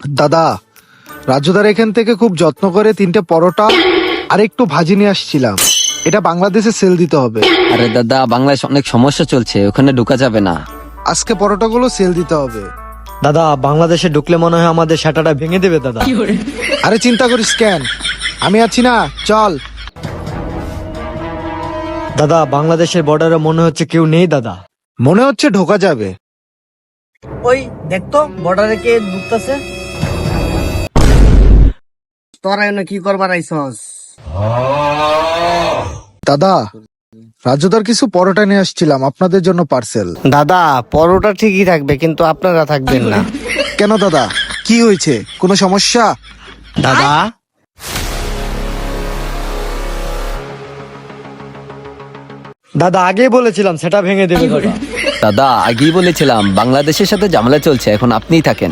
দাদা, রাজুদার এখান থেকে খুব যত্ন করে 3টে পরোটা আর একটু ভাজি নিয়ে আসছিলাম। এটা বাংলাদেশে সেল দিতে হবে। আরে দাদা, বাংলাদেশ অনেক সমস্যা চলছে, ওখানে ঢোকা যাবে না। আজকে পরোটাগুলো সেল দিতে হবে। দাদা, বাংলাদেশে ঢুকলে মনে হয় আমাদের শাটারটা ভেঙে দেবে দাদা। আরে চিন্তা করিস কেন, আমি আছি না, চল। দাদা, বাংলাদেশের বর্ডারে মনে হচ্ছে কেউ নেই দাদা। মনে হচ্ছে ঢোকা যাবে। ওই দেখতো বর্ডারে কে ঢুকতেছে। তোরা এনে কি করবার আইসস? দাদা, রাজুদার কিছু পরোটা নিয়ে আসছিলাম আপনাদের জন্য পার্সেল। দাদা, পরোটা ঠিকই থাকবে কিন্তু আপনারা থাকবেন না। কেন দাদা, কি হয়েছে, কোনো সমস্যা? দাদা, দাদা, আগেই বলেছিলাম সেটা ভেঙে দেবে দাদা। দাদা, আগেই বলেছিলাম বাংলাদেশের সাথে ঝামেলা চলছে, এখন আপনিই থাকেন।